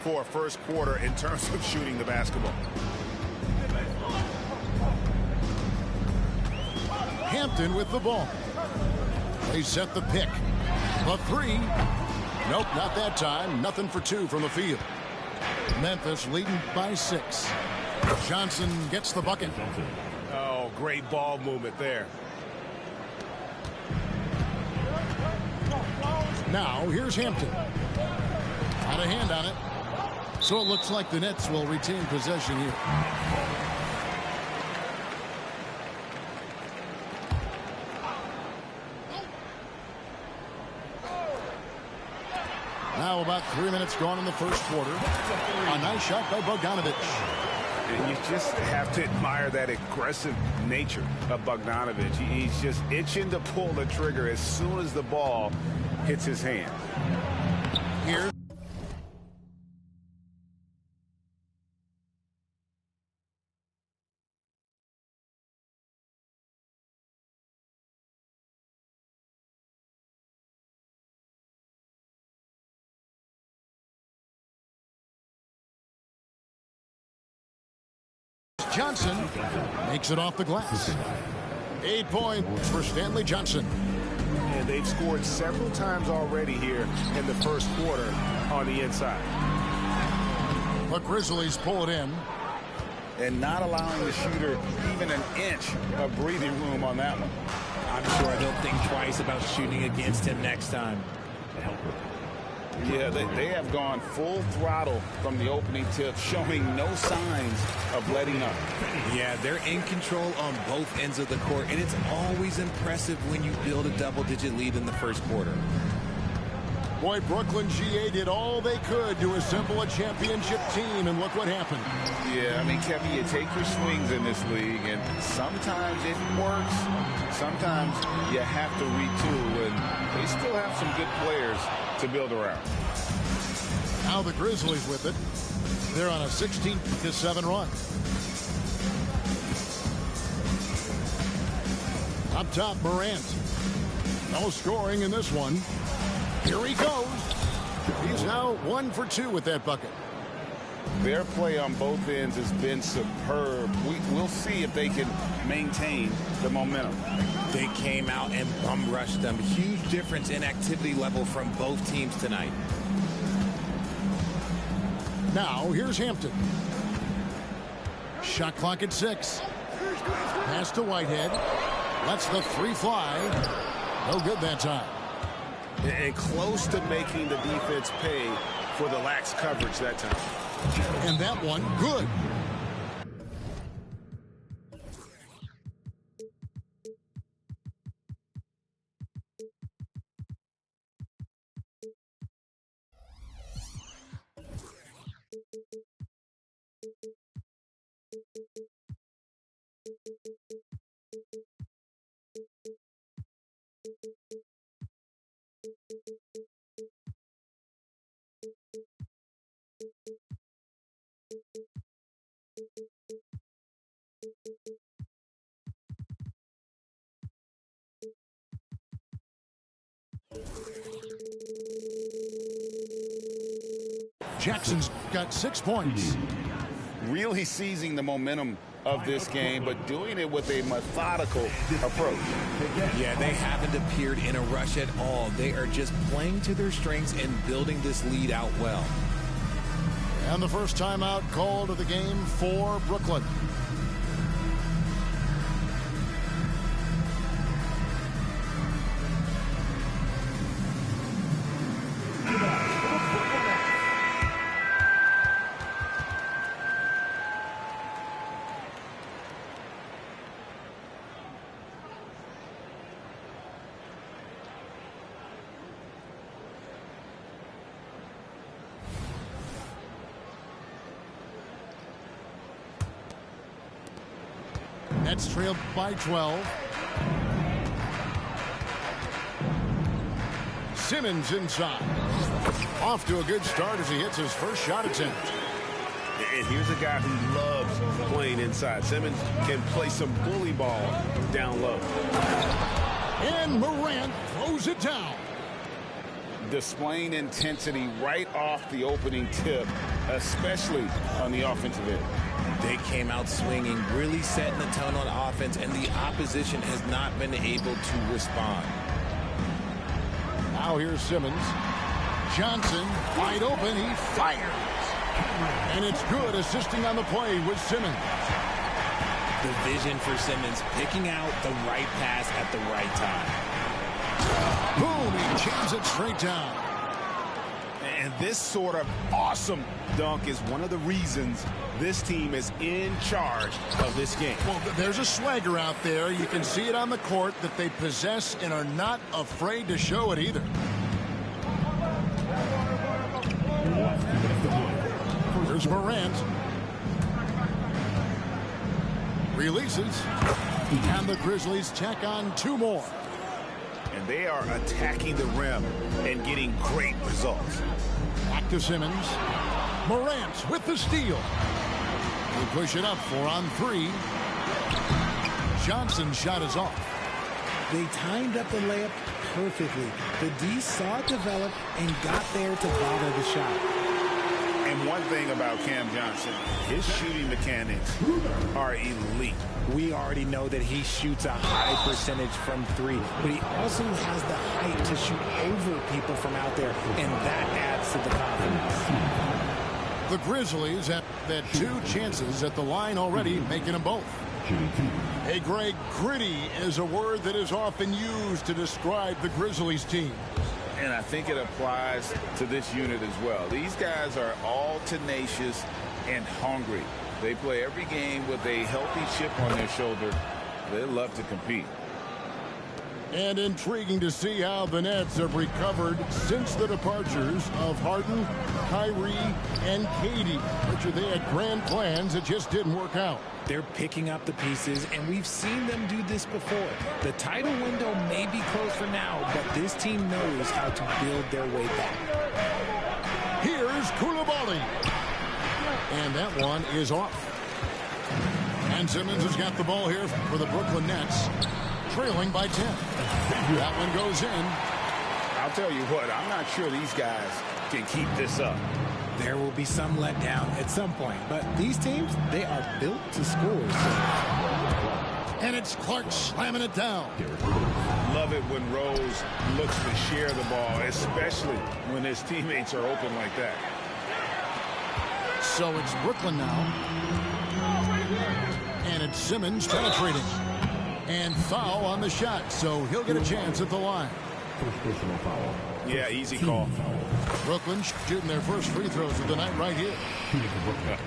for first quarter in terms of shooting the basketball. Hampton with the ball. They set the pick. The three. Nope, not that time. Nothing for two from the field. Memphis leading by 6. Johnson gets the bucket. Oh, great ball movement there. Now here's Hampton. Had a hand on it. So it looks like the Nets will retain possession here. Now about 3 minutes gone in the first quarter. A nice shot by Bogdanovic. And you just have to admire that aggressive nature of Bogdanovic. He's just itching to pull the trigger as soon as the ball hits his hand. Here. Johnson makes it off the glass. 8 points for Stanley Johnson. And they've scored several times already here in the first quarter on the inside. The Grizzlies pull it in. And not allowing the shooter even an inch of breathing room on that one. I'm sure they'll think twice about shooting against him next time. Yeah, they have gone full throttle from the opening tip, showing no signs of letting up. Yeah, they're in control on both ends of the court, and it's always impressive when you build a double-digit lead in the first quarter. Boy, Brooklyn GA did all they could to assemble a championship team, and look what happened. Yeah, I mean, Kevin, you take your swings in this league, and sometimes it works. Sometimes you have to retool, and they still have some good players to build around. Now the Grizzlies with it. They're on a 16-7 run. Up top, Morant. No scoring in this one. Here he goes. He's now 1 for 2 with that bucket. Their play on both ends has been superb. We'll see if they can maintain the momentum. They came out and bum rushed them. Huge difference in activity level from both teams tonight. Now here's Hampton. Shot clock at 6. Pass to Whitehead. Lets the three fly. No good that time. And close to making the defense pay for the lax coverage that time. And that one, good. Jackson's got 6 points. Really seizing the momentum of this game, but doing it with a methodical approach. Yeah, they haven't appeared in a rush at all. They are just playing to their strengths and building this lead out well. And the first timeout called of the game for Brooklyn. Nets trailed by 12. Simmons inside. Off to a good start as he hits his first shot attempt. And here's a guy who loves playing inside. Simmons can play some bully ball down low. And Morant throws it down. Displaying intensity right off the opening tip especially on the offensive end. They came out swinging, really setting the tone on offense, and the opposition has not been able to respond. Now here's Simmons. Johnson, wide open, he fires. And it's good, assisting on the play with Simmons. The vision for Simmons, picking out the right pass at the right time. Boom, he jams it straight down. And this sort of awesome dunk is one of the reasons this team is in charge of this game. Well, there's a swagger out there. You can see it on the court that they possess and are not afraid to show it either. Here's Morant. Releases. And the Grizzlies tack on 2 more. And they are attacking the rim and getting great results. Back to Simmons. Morant with the steal. They push it up 4 on 3. Johnson's shot is off. They timed up the layup perfectly. The D saw it develop and got there to bother the shot. And one thing about Cam Johnson, his shooting mechanics are elite. We already know that he shoots a high percentage from 3, but he also has the height to shoot over people from out there, and that adds to the confidence. The Grizzlies have had 2 chances at the line already, making them both. Hey, Greg, gritty is a word that is often used to describe the Grizzlies team. And I think it applies to this unit as well. These guys are all tenacious and hungry. They play every game with a healthy chip on their shoulder. They love to compete. And intriguing to see how the Nets have recovered since the departures of Harden, Kyrie, and KD. Richard, they had grand plans that just didn't work out. They're picking up the pieces, and we've seen them do this before. The title window may be closed for now, but this team knows how to build their way back. Here's Koulibaly. And that one is off. And Simmons has got the ball here for the Brooklyn Nets, trailing by 10. That one goes in. I'll tell you what, I'm not sure these guys can keep this up. There will be some letdown at some point, but these teams, they are built to score. And it's Clark slamming it down. Love it when Rose looks to share the ball, especially when his teammates are open like that. So it's Brooklyn now. And it's Simmons penetrating. And foul on the shot, so he'll get a chance at the line. First personal foul. Yeah, easy call. Brooklyn shooting their first free throws of the night right here.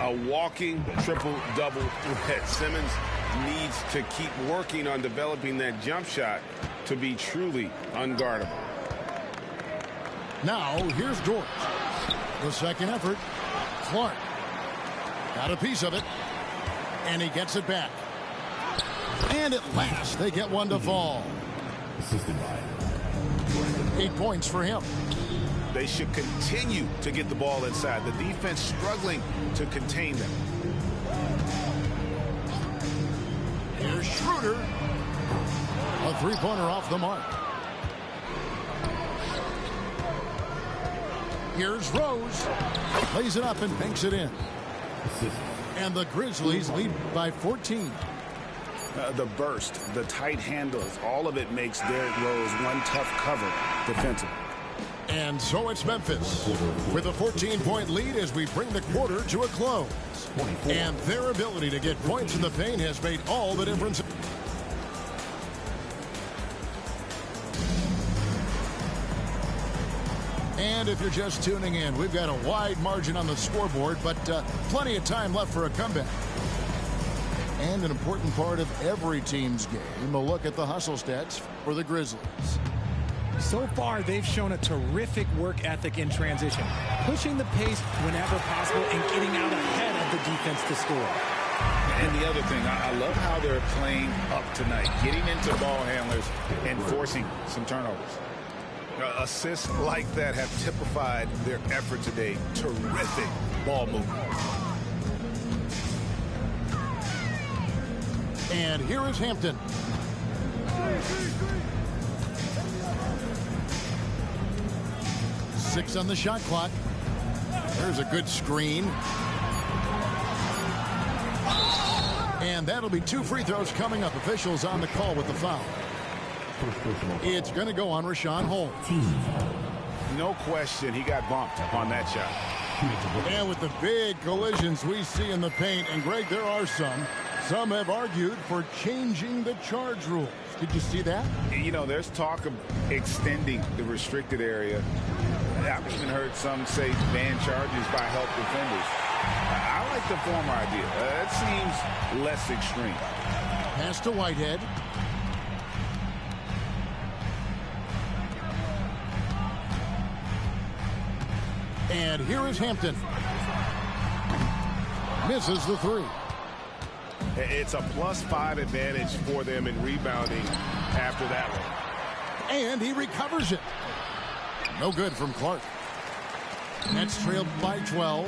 A walking triple-double threat. Simmons needs to keep working on developing that jump shot to be truly unguardable. Now, here's George. The second effort. Clark. Got a piece of it. And he gets it back. And at last, they get one to fall. Assisted by 8 points for him. They should continue to get the ball inside. The defense struggling to contain them. Here's Schroeder. A 3-pointer off the mark. Here's Rose. Plays it up and banks it in. And the Grizzlies lead by 14. The burst, the tight handles, all of it makes Derrick Rose one tough cover defensively. And so it's Memphis with a 14-point lead as we bring the quarter to a close. And their ability to get points in the paint has made all the difference. And if you're just tuning in, we've got a wide margin on the scoreboard, but plenty of time left for a comeback. And an important part of every team's game, a look at the hustle stats for the Grizzlies. So far, they've shown a terrific work ethic in transition, pushing the pace whenever possible and getting out ahead of the defense to score. And the other thing, I love how they're playing up tonight, getting into ball handlers and forcing some turnovers. Assists like that have typified their effort today. Terrific ball movement. And here is Hampton. Six on the shot clock. There's a good screen. And that'll be 2 free throws coming up. Officials on the call with the foul. It's going to go on Richaun Holmes. No question, he got bumped on that shot. And with the big collisions we see in the paint, and Greg, there are some have argued for changing the charge rules. Did you see that? You know, there's talk of extending the restricted area. I've even heard some say ban charges by help defenders. I like the former idea. It seems less extreme. Pass to Whitehead. And here is Hampton. Misses the 3. It's a +5 advantage for them in rebounding after that one. And he recovers it. No good from Clark. Nets trailed by 12.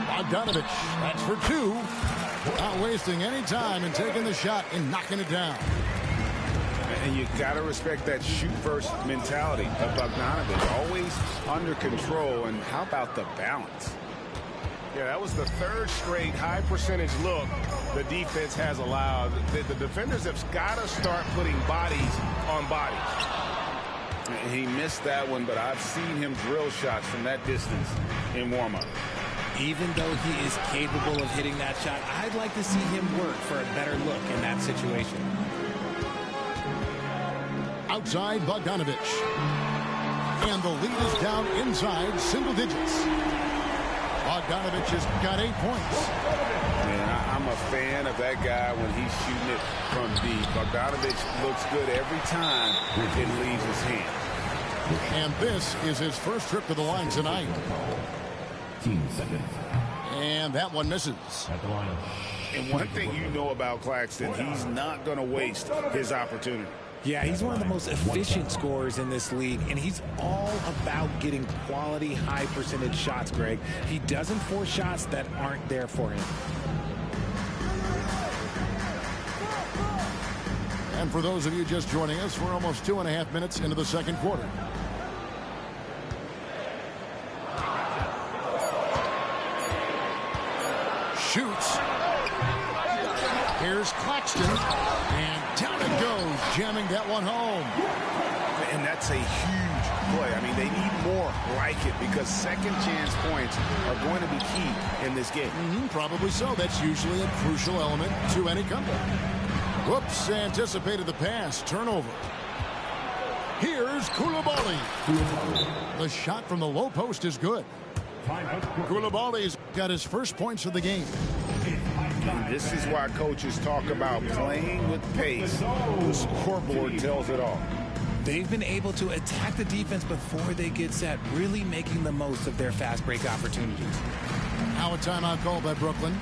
Bogdanovich, that's for 2. Not wasting any time and taking the shot and knocking it down. And you got to respect that shoot-first mentality of Bogdanovich. Always under control. And how about the balance? Yeah, that was the 3rd straight high-percentage look the defense has allowed. The defenders have got to start putting bodies on bodies. He missed that one, but I've seen him drill shots from that distance in warm-up. Even though he is capable of hitting that shot, I'd like to see him work for a better look in that situation. Outside Bogdanovich. And the lead is down inside single digits. Bogdanovich has got 8 points. Man, I'm a fan of that guy when he's shooting it from deep. Bogdanovich looks good every time it leaves his hand. And this is his first trip to the line tonight. 15 seconds. And that one misses. At the line. And one thing you know about Claxton, he's not going to waste his opportunity. Yeah, he's one of the most efficient scorers in this league, and he's all about getting quality, high-percentage shots, Greg. He doesn't force shots that aren't there for him. And for those of you just joining us, we're almost 2.5 minutes into the second quarter. Shoots. Here's Claxton. And down it goes, jamming that one home. And that's a huge play. I mean, they need more like it because second chance points are going to be key in this game. Probably so. That's usually a crucial element to any comeback. Whoops, anticipated the pass. Turnover. Here's Koulibaly. The shot from the low post is good. Koulibaly's got his first points of the game. And this is why coaches talk about playing with pace. The scoreboard tells it all. They've been able to attack the defense before they get set, really making the most of their fast break opportunities. Now a timeout call by Brooklyn.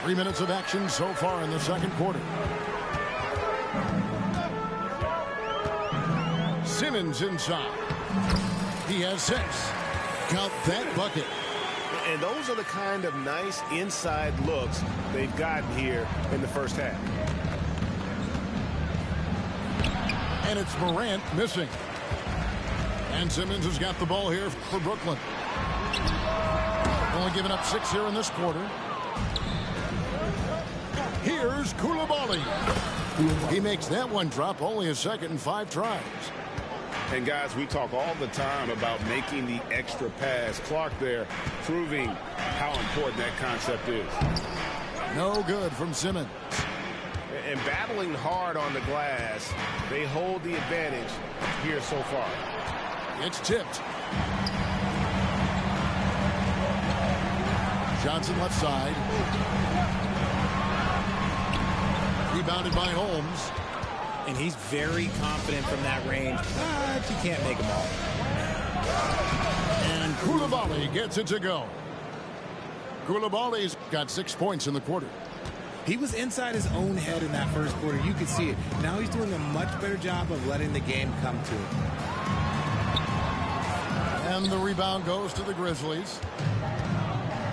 Minutes of action so far in the second quarter. Simmons inside. He has 6. Count that bucket. And those are the kind of nice inside looks they've gotten here in the first half. And it's Morant missing. And Simmons has got the ball here for Brooklyn. Only giving up 6 here in this quarter. Here's Koulibaly. He makes that one drop, only a second in 5 tries. And guys, we talk all the time about making the extra pass. Clark there proving how important that concept is. No good from Simmons. And battling hard on the glass, they hold the advantage here so far. It's tipped. Johnson left side. Rebounded by Holmes. And he's very confident from that range, but you can't make them all. And Koulibaly gets it to go. Koulibaly's got 6 points in the quarter. He was inside his own head in that first quarter. You could see it. Now he's doing a much better job of letting the game come to him. And the rebound goes to the Grizzlies.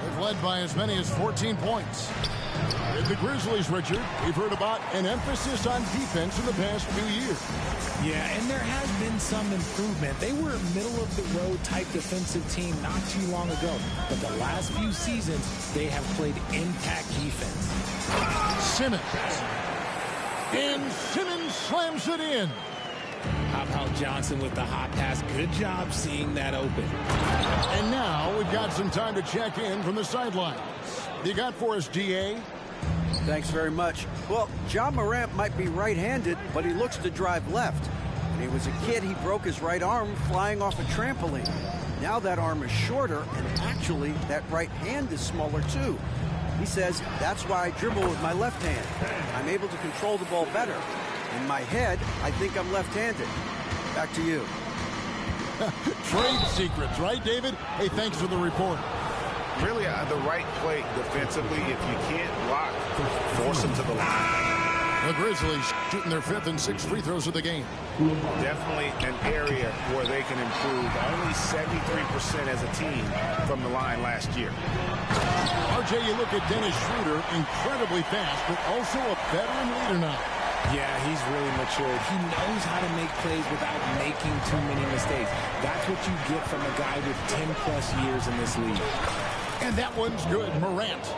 They've led by as many as 14 points. With the Grizzlies, Richard, we've heard about an emphasis on defense in the past few years. Yeah, and there has been some improvement. They were a middle-of-the-road type defensive team not too long ago. But the last few seasons, they have played impact defense. Simmons. And Simmons slams it in. How about Johnson with the hot pass? Good job seeing that open. And now we've got some time to check in from the sidelines. You got for us, D.A.? Thanks very much. Well, Ja Morant might be right-handed, but he looks to drive left. When he was a kid, he broke his right arm flying off a trampoline. Now that arm is shorter, and actually, that right hand is smaller too. He says, that's why I dribble with my left hand. I'm able to control the ball better. In my head, I think I'm left-handed. Back to you. Trade secrets, right, David? Hey, thanks for the report. Really, the right play defensively. If you can't block, force them to the line. The Grizzlies shooting their 5th and 6th free throws of the game. Definitely an area where they can improve. Only 73% as a team from the line last year. RJ, you look at Dennis Schroeder, incredibly fast, but also a veteran leader now. Yeah, he's really matured. He knows how to make plays without making too many mistakes. That's what you get from a guy with 10-plus years in this league. And that one's good. Morant.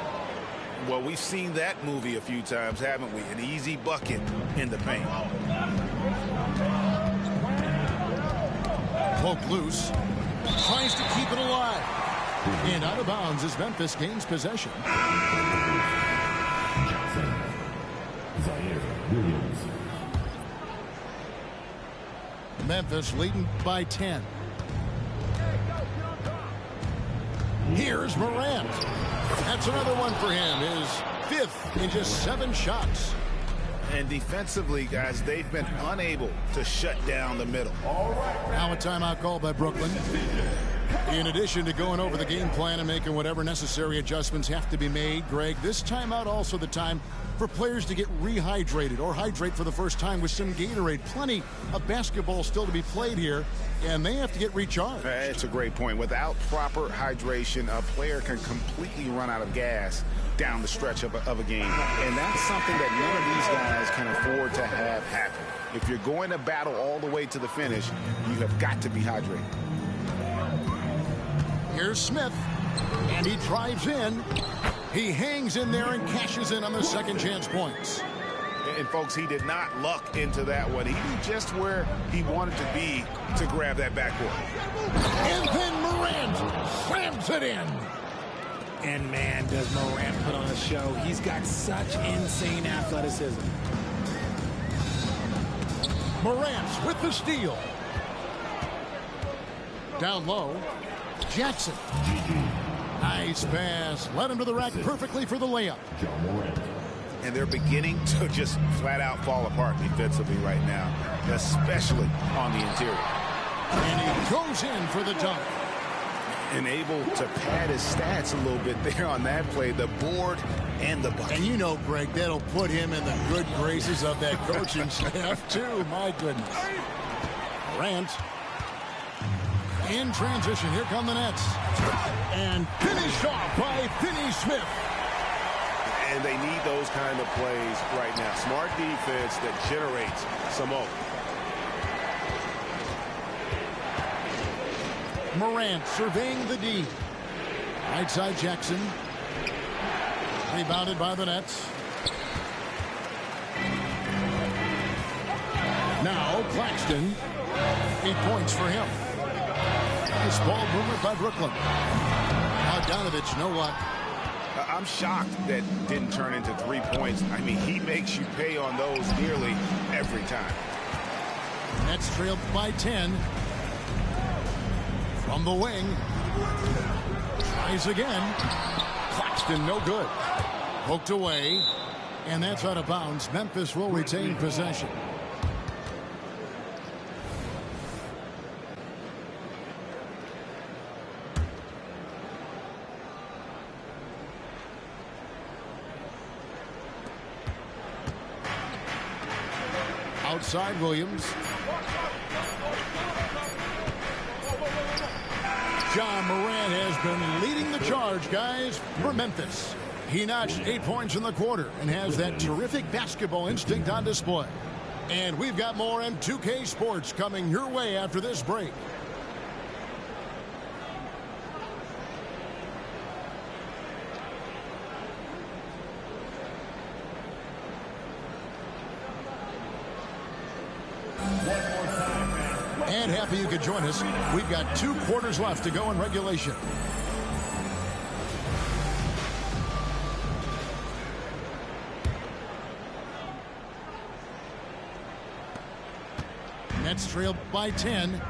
Well, we've seen that movie a few times, haven't we? An easy bucket in the paint. Poke loose. Tries to keep it alive. And out of bounds as Memphis gains possession. Zaire Williams. Memphis leading by 10. Here's Morant. That's another one for him. His 5th in just 7 shots. And defensively, guys, they've been unable to shut down the middle. Now a timeout call by Brooklyn. In addition to going over the game plan and making whatever necessary adjustments have to be made, Greg, this timeout also the time for players to get rehydrated or hydrate for the first time with some Gatorade. Plenty of basketball still to be played here, and they have to get recharged. It's a great point. Without proper hydration, a player can completely run out of gas down the stretch of a game. And that's something that none of these guys can afford to have happen. If you're going to battle all the way to the finish, you have got to be hydrated. Here's Smith, and he drives in. He hangs in there and cashes in on the second chance points. And, folks, he did not luck into that one. He knew just where he wanted to be to grab that backboard. And then Morant slams it in. And, man, does Morant put on a show. He's got such insane athleticism. Morant with the steal. Down low. Jackson. Nice pass. Led him to the rack perfectly for the layup. Ja Morant. And they're beginning to just flat out fall apart defensively right now, especially on the interior. And he goes in for the dunk. And able to pad his stats a little bit there on that play, the board and the bucket. And you know, Greg, that'll put him in the good graces of that coaching staff, too. My goodness. Morant. In transition, here come the Nets. And finished off by Finney Smith. And they need those kind of plays right now. Smart defense that generates some open. Morant surveying the D. Right side Jackson. Rebounded by the Nets. Now Claxton. 8 points for him. Nice ball movement by Brooklyn. Bogdanovich, no luck. I'm shocked that didn't turn into 3 points. I mean, he makes you pay on those nearly every time. Nets trailed by 10. From the wing. Tries again. Claxton, no good. Poked away, and that's out of bounds. Memphis will retain possession. Outside Williams. Ja Morant has been leading the charge, guys, for Memphis. He notched 8 points in the quarter and has that terrific basketball instinct on display. And we've got more M2K Sports coming your way after this break. And happy you could join us. We've got 2 quarters left to go in regulation. Nets trailed by 10.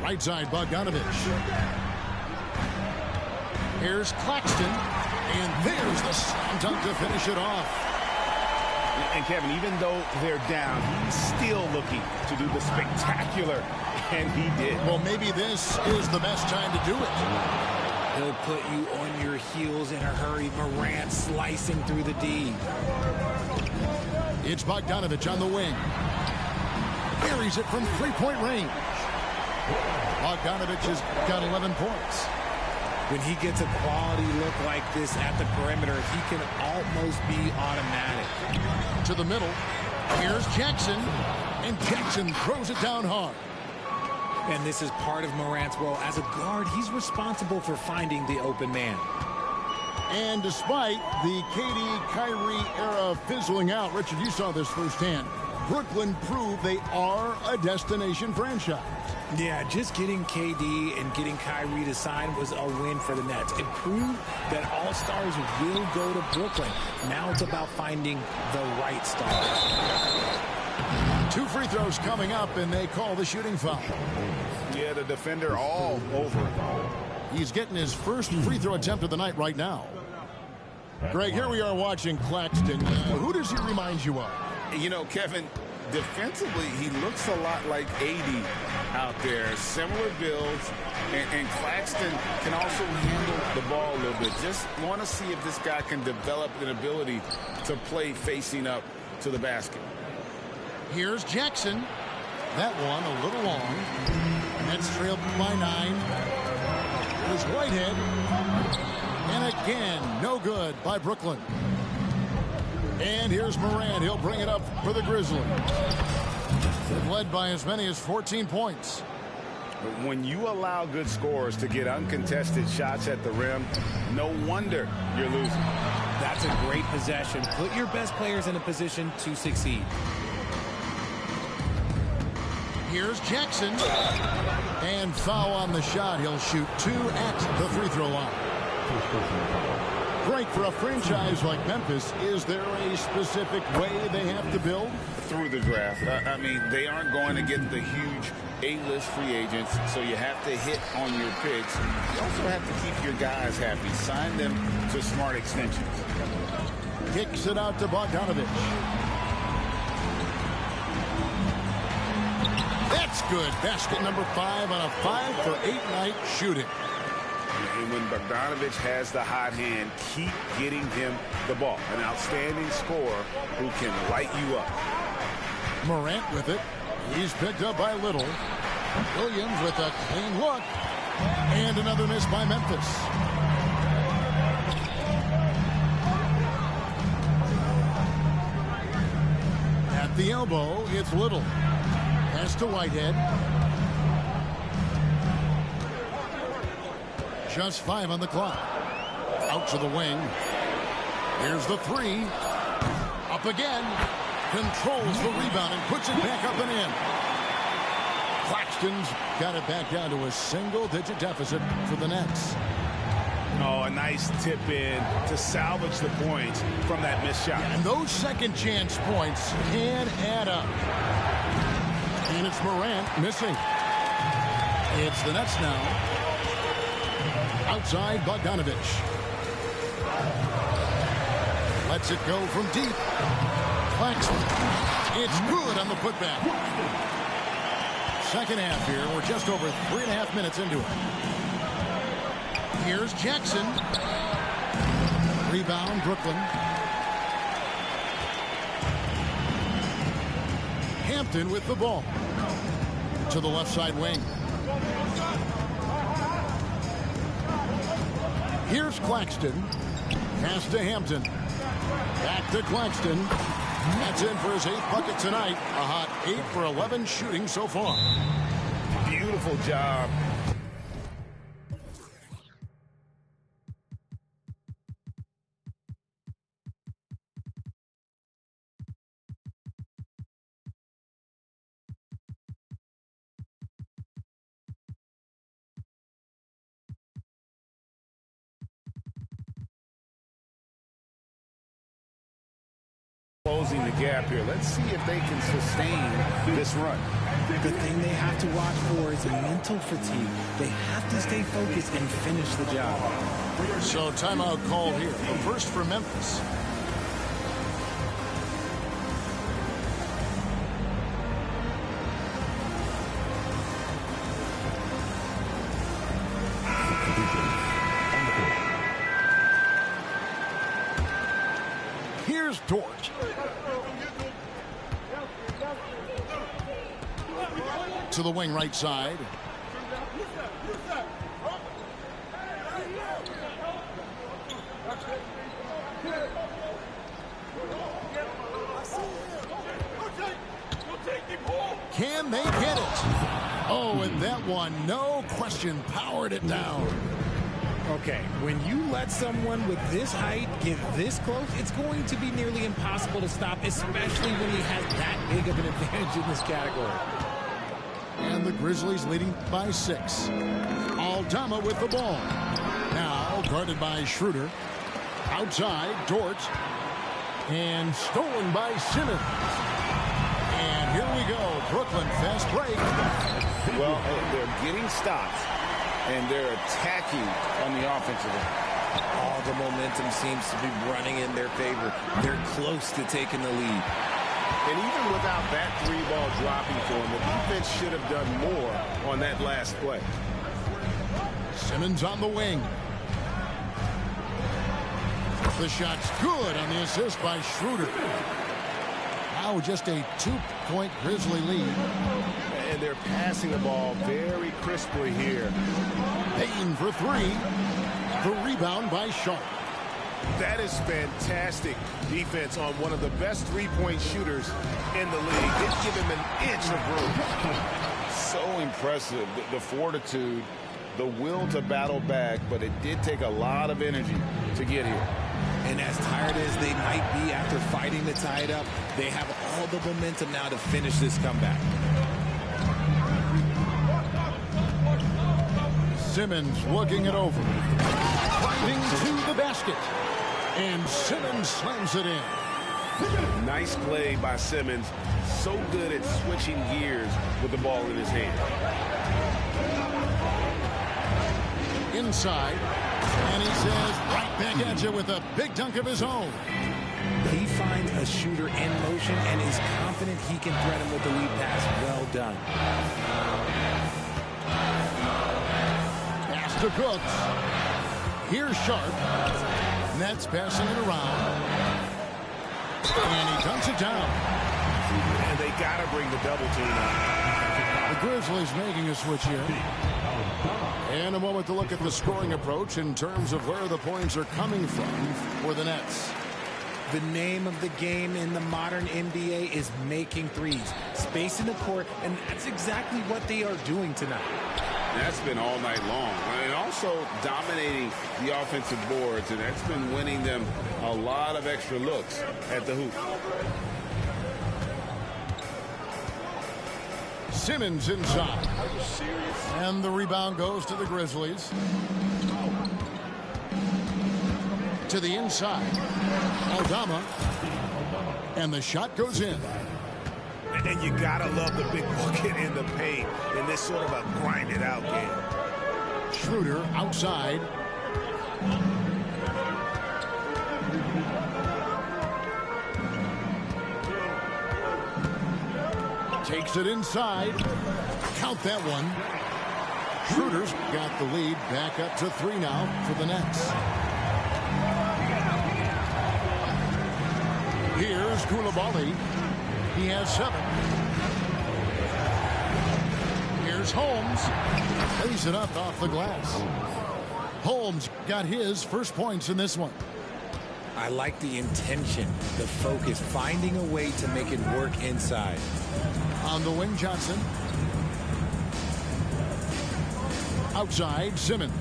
Right side, Bogdanovich. Here's Claxton. And there's the slam dunk to finish it off. And Kevin, even though they're down, he's still looking to do the spectacular, and he did. Well, maybe this is the best time to do it. He'll put you on your heels in a hurry. Morant slicing through the D. It's Bogdanovich on the wing. Carries it from three-point range. Bogdanovich has got 11 points. When he gets a quality look like this at the perimeter, he can almost be automatic. To the middle. Here's Jackson. And Jackson throws it down hard. And this is part of Morant's role. As a guard, he's responsible for finding the open man. And despite the KD-Kyrie era fizzling out, Richard, you saw this firsthand. Brooklyn proved they are a destination franchise. Yeah, just getting KD and getting Kyrie to sign was a win for the Nets. It proved that all-stars will go to Brooklyn. Now it's about finding the right star. 2 free throws coming up, and they call the shooting foul. Yeah, the defender all over it. He's getting his first free throw attempt of the night right now. Greg, here we are watching Claxton. Who does he remind you of? You know, Kevin, defensively, he looks a lot like AD out there. Similar builds, and Claxton can also handle the ball a little bit. Just want to see if this guy can develop an ability to play facing up to the basket. Here's Jackson. That one a little long. Nets trailed by 9. Here's Whitehead. And again, no good by Brooklyn. And here's Morant. He'll bring it up for the Grizzlies. Led by as many as 14 points. When you allow good scorers to get uncontested shots at the rim, no wonder you're losing. That's a great possession. Put your best players in a position to succeed. Here's Jackson. And foul on the shot. He'll shoot 2 at the free throw line. Frank, for a franchise like Memphis, is there a specific way they have to build? Through the draft. I mean, they aren't going to get the huge A-list free agents, so you have to hit on your picks. You also have to keep your guys happy. Sign them to smart extensions. Kicks it out to Bogdanovich. That's good. Basket number 5 on a 5-for-8 night shooting. And when Bogdanovich has the hot hand, keep getting him the ball. An outstanding scorer who can light you up. Morant with it. He's picked up by Little. Williams with a clean look. And another miss by Memphis. At the elbow, it's Little. Pass to Whitehead. Just 5 on the clock. Out to the wing. Here's the 3. Up again. Controls the rebound and puts it back up and in. Claxton's got it back down to a single-digit deficit for the Nets. Oh, a nice tip in to salvage the points from that missed shot. And those second chance points can add up. And it's Morant missing. It's the Nets now. Outside Bogdanovich. Lets it go from deep. Claxton. It's good on the putback. Second half here. We're just over 3.5 minutes into it. Here's Jackson. Rebound, Brooklyn. Hampton with the ball. To the left side wing. Here's Claxton. Pass to Hampton. Back to Claxton. That's in for his 8th bucket tonight. A hot 8 for 11 shooting so far. Beautiful job. Closing the gap here. Let's see if they can sustain this run. The thing they have to watch for is mental fatigue. They have to stay focused and finish the job. So timeout call here. The first for Memphis. Here's Dort. To the wing right side. Can they get it? Oh, and that one, no question, powered it down. Okay, when you let someone with this height get this close, it's going to be nearly impossible to stop, especially when he has that big of an advantage in this category. And the Grizzlies leading by 6. Aldama with the ball. Now guarded by Schroeder. Outside, Dort. And stolen by Simmons. And here we go. Brooklyn fast break. Well, they're getting stops, and they're attacking on the offensive end. All the momentum seems to be running in their favor. They're close to taking the lead. And even without that 3-ball dropping for them, the defense should have done more on that last play. Simmons on the wing. The shot's good on the assist by Schroeder. Now just a 2-point Grizzly lead. And they're passing the ball very crisply here. Payton for 3. The rebound by Sharp. That is fantastic defense on one of the best 3-point shooters in the league. Didn't give him an inch of room. So impressive. The fortitude, the will to battle back, but it did take a lot of energy to get here. And as tired as they might be after fighting to tie it up, they have all the momentum now to finish this comeback. Simmons lugging it over. Driving to the basket. And Simmons slams it in. Nice play by Simmons. So good at switching gears with the ball in his hand. Inside. And he says right back at you with a big dunk of his own. He finds a shooter in motion and is confident he can thread him with the lead pass. Well done. Pass to Cooks. Here's Sharp. Nets passing it around. And he dunks it down. And they got to bring the double team out. The Grizzlies making a switch here. And a moment to look at the scoring approach in terms of where the points are coming from for the Nets. The name of the game in the modern NBA is making threes, spacing the court, and that's exactly what they are doing tonight. That's been all night long. And also dominating the offensive boards, and that's been winning them a lot of extra looks at the hoop. Simmons inside. Are you serious? And the rebound goes to the Grizzlies. To the inside. Aldama. And the shot goes in. And you gotta love the big bucket in the paint in this sort of a grinded out game. Schroeder outside. Takes it inside. Count that one. Schroeder's got the lead back up to 3 now for the Nets. Here's Koulibaly. He has 7. Here's Holmes. Lays it up off the glass. Holmes got his first points in this one. I like the intention, the focus, finding a way to make it work inside. On the wing, Johnson. Outside, Simmons.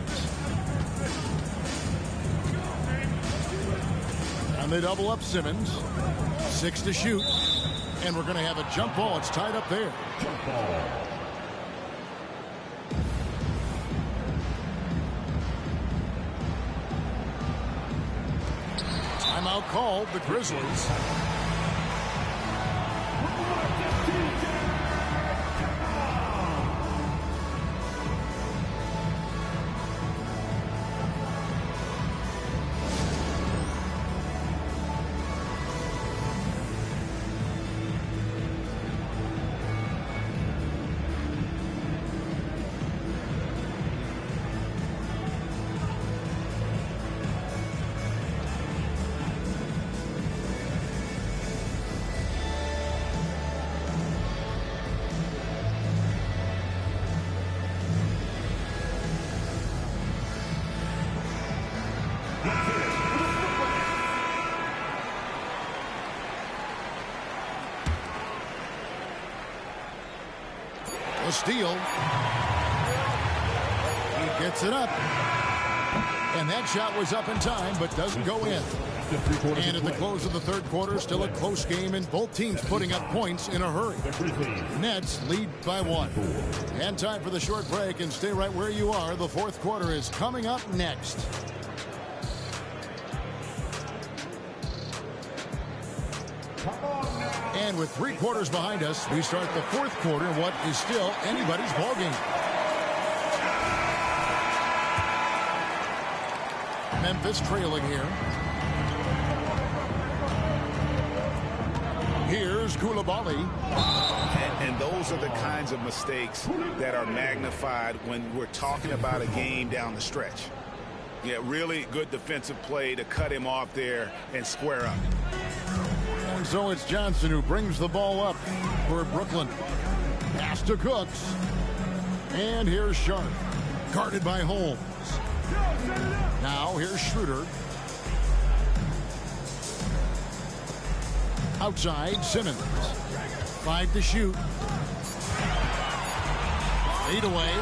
And they double up Simmons. 6 to shoot. And we're going to have a jump ball. It's tied up there. Jump ball. Timeout called, the Grizzlies. A steal. He gets it up. And that shot was up in time, but doesn't go in. And at the close of the third quarter, still a close game, and both teams putting up points in a hurry. Nets lead by 1. And time for the short break, and stay right where you are. The fourth quarter is coming up next. And with 3 quarters behind us, we start the fourth quarter in what is still anybody's ballgame. Memphis trailing here. Here's Koulibaly. And those are the kinds of mistakes that are magnified when we're talking about a game down the stretch. Yeah, really good defensive play to cut him off there and square up. And so it's Johnson who brings the ball up for Brooklyn. Pass to Cooks. And here's Sharp. Guarded by Holmes. Now here's Schroeder. Outside, Simmons. 5 to shoot. 8 away.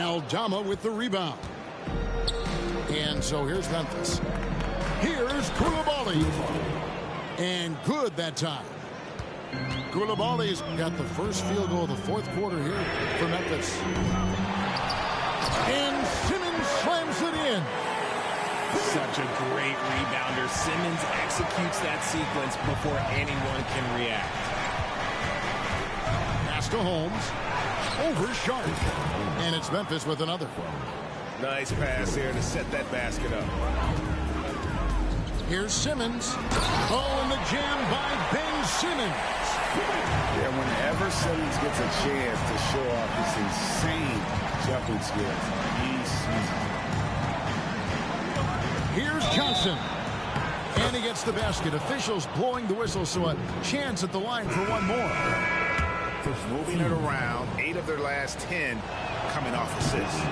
Aldama with the rebound. And so here's Memphis. Here's Koulibaly. And good that time. Koulibaly's got the first field goal of the fourth quarter here for Memphis. And Simmons slams it in. Such a great rebounder. Simmons executes that sequence before anyone can react. Pass to Holmes. Over Sharp. And it's Memphis with another. Nice pass here to set that basket up. Here's Simmons. Oh, and the jam by Ben Simmons. Yeah, whenever Simmons gets a chance to show off his insane jumping skills, here's Johnson. And he gets the basket. Officials blowing the whistle, so a chance at the line for one more. Moving it around, 8 of their last 10 coming off assists.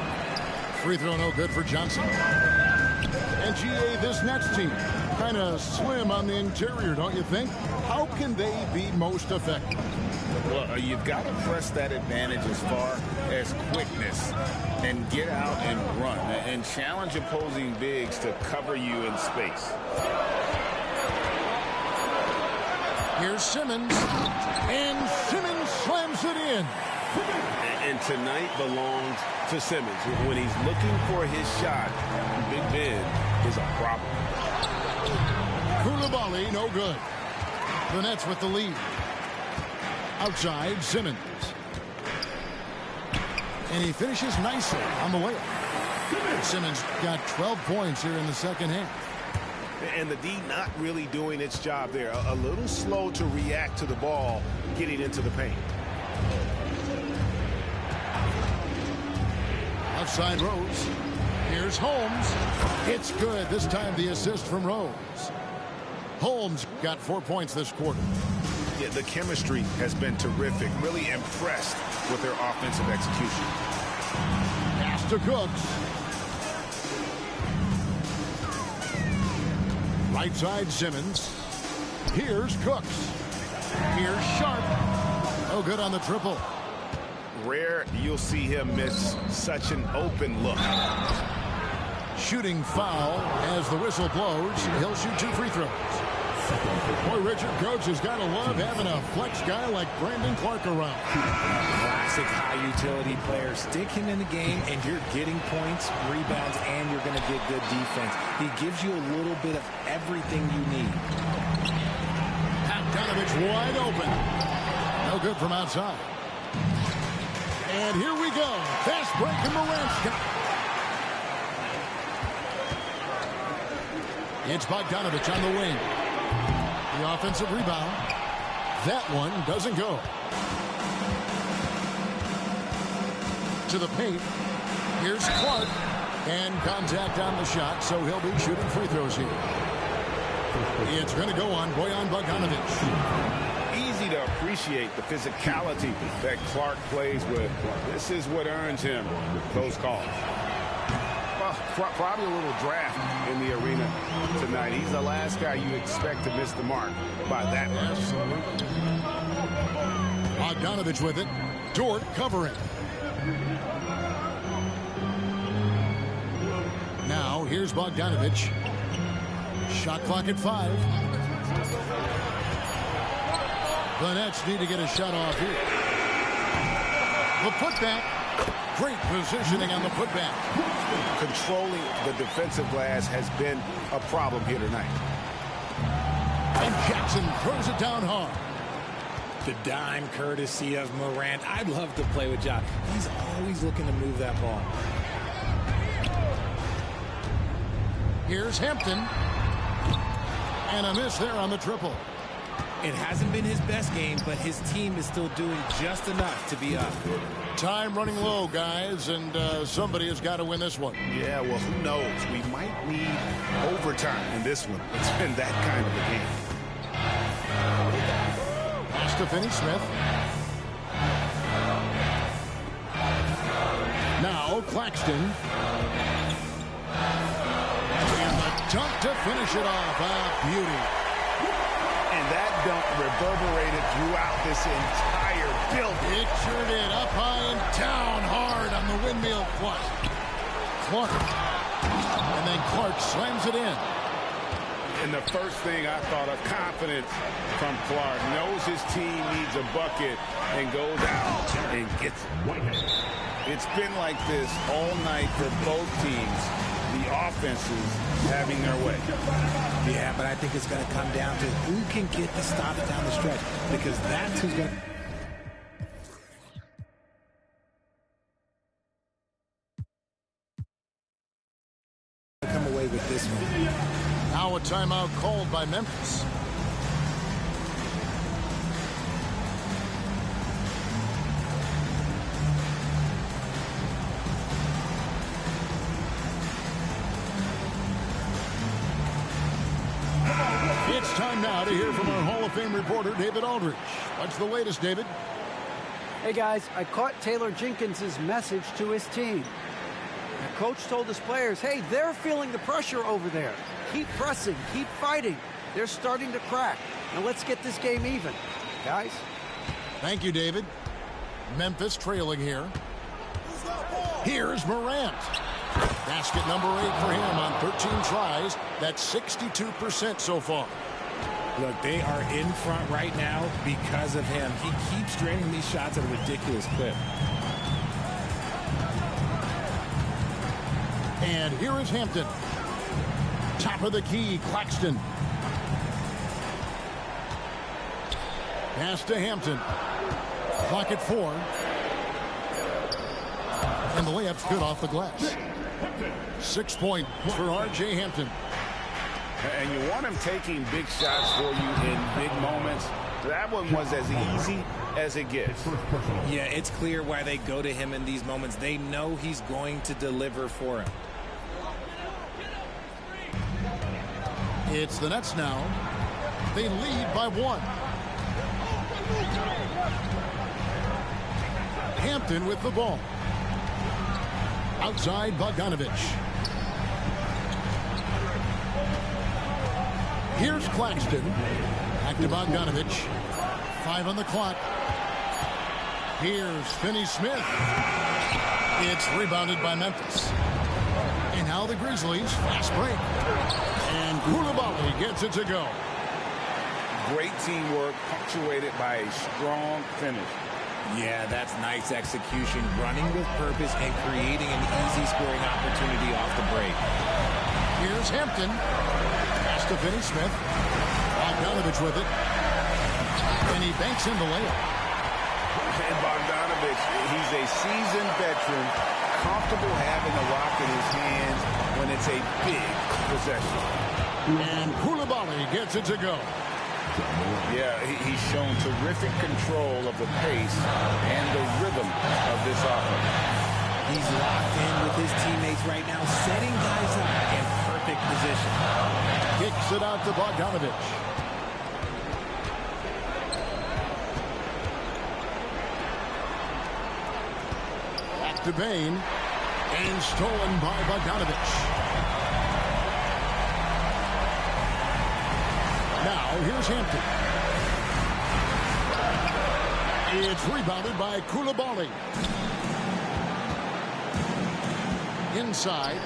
Free throw no good for Johnson. And GA, this Nets team, kind of slim on the interior, don't you think? How can they be most effective? Well, you've got to press that advantage as far as quickness and get out and run and challenge opposing bigs to cover you in space. Here's Simmons. And Simmons slams it in. And tonight belongs to Simmons. When he's looking for his shot, Big Ben is a problem. Koulibaly, no good. The Nets with the lead. Outside, Simmons. And he finishes nicely on the way. Simmons got 12 points here in the second half. And the D not really doing its job there. A little slow to react to the ball getting into the paint. Outside Rose. Here's Holmes. It's good. This time the assist from Rose. Holmes got 4 points this quarter. Yeah, the chemistry has been terrific. Really impressed with their offensive execution. Pass to Cooks. Right side Simmons. Here's Cooks. Here's Sharp. Oh, good on the triple. Rare you'll see him miss such an open look. Shooting foul as the whistle blows. He'll shoot 2 free throws. Boy, Richard, coach has got to love having a flex guy like Brandon Clark around. Classic high utility player. Stick him in the game and you're getting points, rebounds, and you're going to get good defense. He gives you a little bit of everything you need. Bogdanovich wide open. No good from outside. And here we go. Fast break and Morant's got it. It's Bogdanovich on the wing. The offensive rebound. That one doesn't go. To the paint. Here's Clark. And contact on the shot, so he'll be shooting free throws here. It's going to go on Bojan Bogdanovich. Easy to appreciate the physicality that Clark plays with. This is what earns him those calls. Well, probably a little draft in the arena tonight. He's the last guy you expect to miss the mark by that much. Bogdanovich with it. Dort covering. Now, here's Bogdanovich. Shot clock at 5. The Nets need to get a shot off here. The putback. Great positioning on the putback. Controlling the defensive glass has been a problem here tonight. And Jackson throws it down hard. The dime courtesy of Morant. I'd love to play with Ja. He's always looking to move that ball. Here's Hampton. And a miss there on the triple. It hasn't been his best game, but his team is still doing just enough to be up. Time running low, guys, and somebody has got to win this one. Yeah, well, who knows? We might need overtime in this one. It's been that kind of a game. Pass to Finney-Smith. Now Claxton. And the dunk to finish it off. Ah, beauty. And that dunk reverberated throughout this entire building. It sure did. Up high and down hard on the windmill flush. Clark. And then Clark slams it in. And the first thing I thought of, confidence from Clark. Knows his team needs a bucket and goes out and gets it. It's been like this all night for both teams. The offenses having their way. Yeah, but I think it's going to come down to who can get the stops down the stretch, because that's who's going to come away with this one. Now a timeout called by Memphis. It's time now to hear from our Hall of Fame reporter, David Aldridge. What's the latest, David? Hey, guys, I caught Taylor Jenkins' message to his team. The coach told his players, hey, they're feeling the pressure over there. Keep pressing, keep fighting. They're starting to crack. Now let's get this game even, guys. Thank you, David. Memphis trailing here. Here's Morant. Basket number 8 for him on 13 tries. That's 62% so far. Look, they are in front right now because of him. He keeps draining these shots at a ridiculous clip. And here is Hampton. Top of the key, Claxton. Pass to Hampton. Clock at 4. And the layup's good off the glass. 6 points for R.J. Hampton. And you want him taking big shots for you in big moments. That one was as easy as it gets. Yeah, it's clear why they go to him in these moments. They know he's going to deliver for him. It's the Nets now. They lead by 1. Hampton with the ball. Outside Bogdanovich. Here's Claxton. Back to Bogdanovich. 5 on the clock. Here's Finney-Smith. It's rebounded by Memphis. And now the Grizzlies. Fast break. And Coulibaly gets it to go. Great teamwork punctuated by a strong finish. Yeah, that's nice execution. Running with purpose and creating an easy scoring opportunity off the break. Here's Hampton. Pass to Finney-Smith. Bogdanovich with it. And he banks in the layup. And Bogdanovich, he's a seasoned veteran, comfortable having the rock in his hands when it's a big possession. And Coulibaly gets it to go. Yeah, he's shown terrific control of the pace and the rhythm of this offense. He's locked in with his teammates right now, setting guys up in perfect position. Kicks it out to Bogdanovich. Back to Bane. And stolen by Bogdanovich. Now, here's Hampton. It's rebounded by Coulibaly. Inside.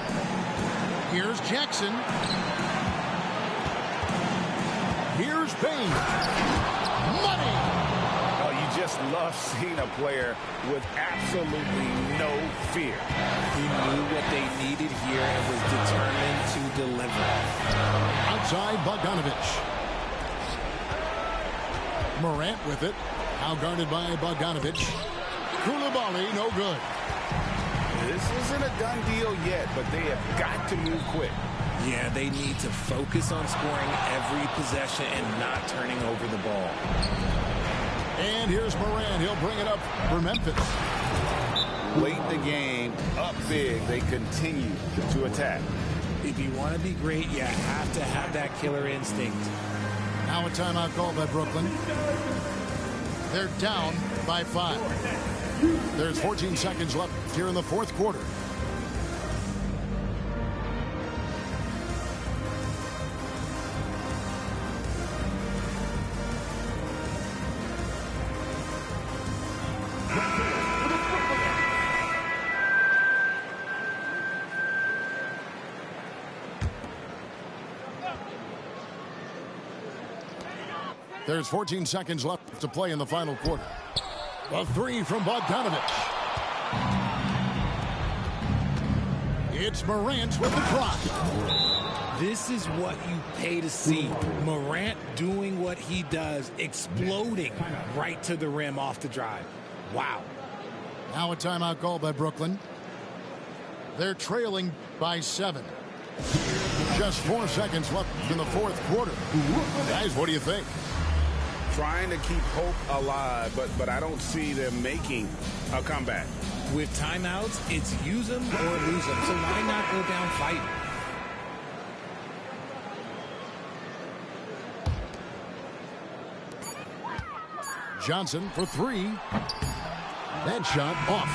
Here's Jackson. Here's Bane. Money! Oh, you just love seeing a player with absolutely no fear. He knew what they needed here and was determined to deliver. Outside Bogdanovich. Morant with it. Now guarded by Bogdanovich. Coulibaly, no good. This isn't a done deal yet, but they have got to move quick. Yeah, they need to focus on scoring every possession and not turning over the ball. And here's Morant. He'll bring it up for Memphis. Late in the game, up big, they continue to attack. If you want to be great, you have to have that killer instinct. Now a timeout called by Brooklyn. They're down by 5. There's 14 seconds left here in the fourth quarter. There's 14 seconds left to play in the final quarter. A 3 from Bogdanovich. It's Morant with the clock. This is what you pay to see. Morant doing what he does, exploding right to the rim off the drive. Wow. Now a timeout called by Brooklyn. They're trailing by 7. Just 4 seconds left in the fourth quarter. Guys, what do you think? Trying to keep hope alive, but I don't see them making a comeback. With timeouts, it's use them or lose them. So why not go down fighting? Johnson for 3. That shot off.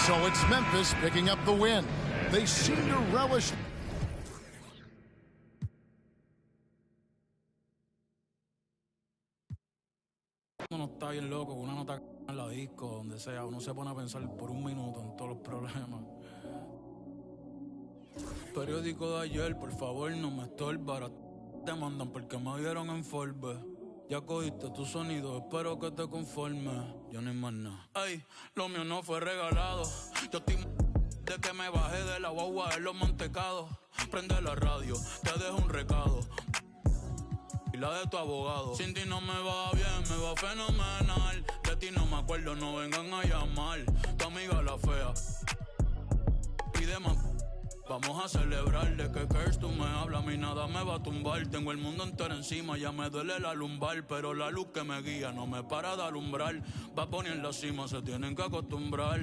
So it's Memphis picking up the win. They seem to relish. Uno está bien loco, una nota en la disco, donde sea, uno se pone a pensar por un minuto en todos los problemas. Periódico de ayer, por favor, no me estorba. Te mandan porque me vieron en Forbes. Ya cogiste tu sonido, espero que te conformes. Yo no hay más nada. Ey, lo mío no fue regalado. Yo estoy de que me bajé de la guagua de los mantecados. Prende la radio, te dejo un recado. Y la de tu abogado. Sin ti no me va bien, me va fenomenal. De ti no me acuerdo, no vengan a llamar. Tu amiga la fea. Vamos a celebrar de que Curse tú me hablas, a mí nada me va a tumbar. Tengo el mundo entero encima, ya me duele la lumbar, pero la luz que me guía no me para de alumbrar. Va a poner en la cima, se tienen que acostumbrar.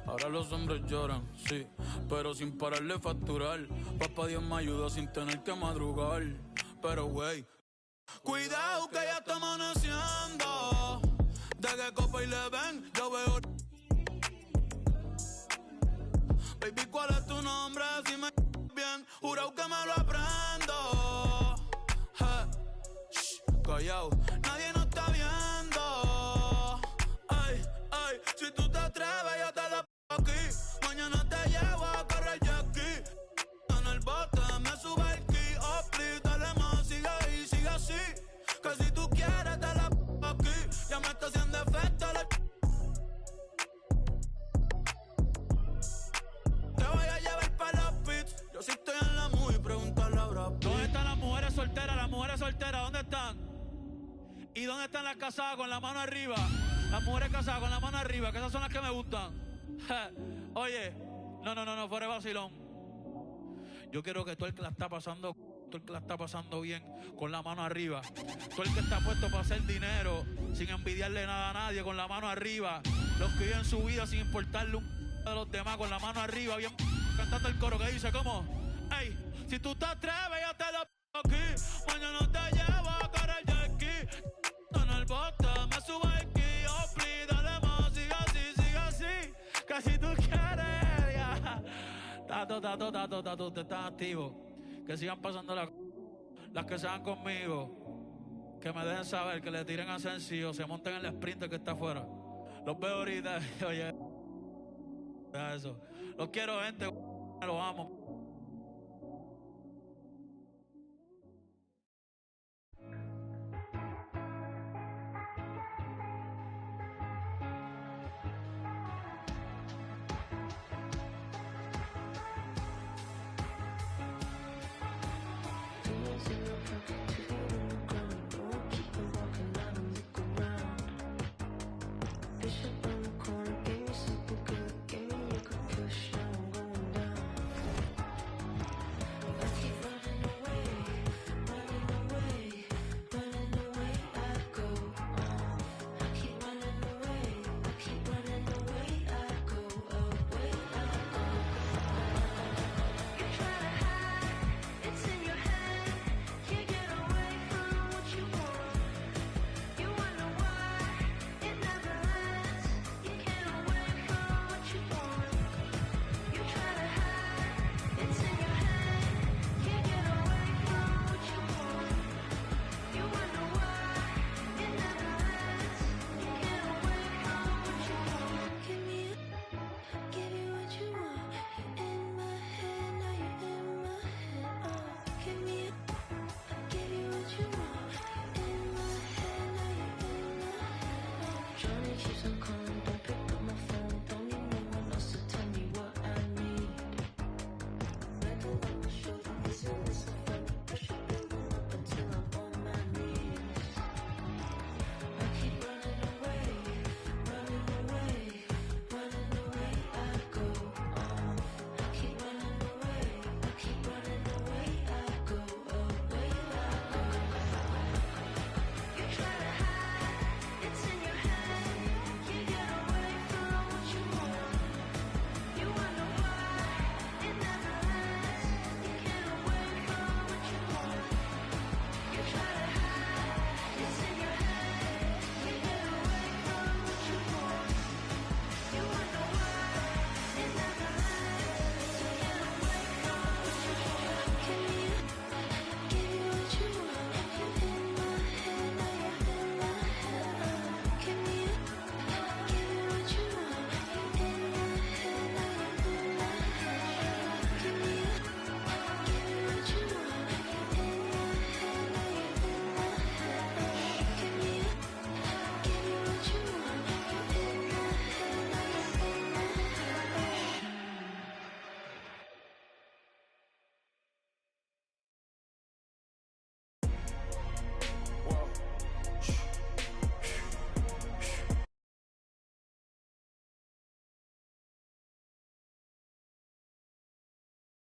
Ahora los hombres lloran, sí, pero sin pararle de facturar. Papá Dios me ayuda sin tener que madrugar. Pero wey, cuidado que ya está amaneciendo. De que copa y le ven, yo veo. Baby, ¿cuál es tu nombre? Si me bien, juro que me lo aprendo. Callao, nadie nos está viendo. Ay, ay, si tú te atreves, yo te la aquí. Mañana te llevo a correr aquí. En el bote me sube el ki. Oh, please, dale más, sigue ahí, sigue así. Que si tú quieres, te la aquí. Ya me está haciendo efecto la. Te voy a llevar para los pits. Yo sí estoy en la movie, pregúntale a Brad Pitt. ¿Dónde están las mujeres solteras? Las mujeres solteras, ¿dónde están? ¿Y dónde están las casadas con la mano arriba? Las mujeres casadas con la mano arriba, que esas son las que me gustan. Oye, no, fuera de vacilón. Yo quiero que tú el que la está pasando, tú el que la está pasando bien, con la mano arriba. Tú el que está puesto para hacer dinero, sin envidiarle nada a nadie, con la mano arriba. Los que viven su vida sin importarle un de los demás, con la mano arriba, bien cantando el coro que dice, ¿cómo? Ey, si tú te atreves, yo te lo aquí. Mañana te llevo a correr aquí. En el bote me subo aquí. Oh, please, dale más, sigue así. Que si tú quieres, ya. Tato, usted está activo. Que sigan pasando las que sean conmigo. Que me dejen saber, que le tiren a sencillo, se monten en el sprinter que está afuera. Los veo ahorita, oye. Eso. Los quiero, gente. Los amo. Keeps on calling.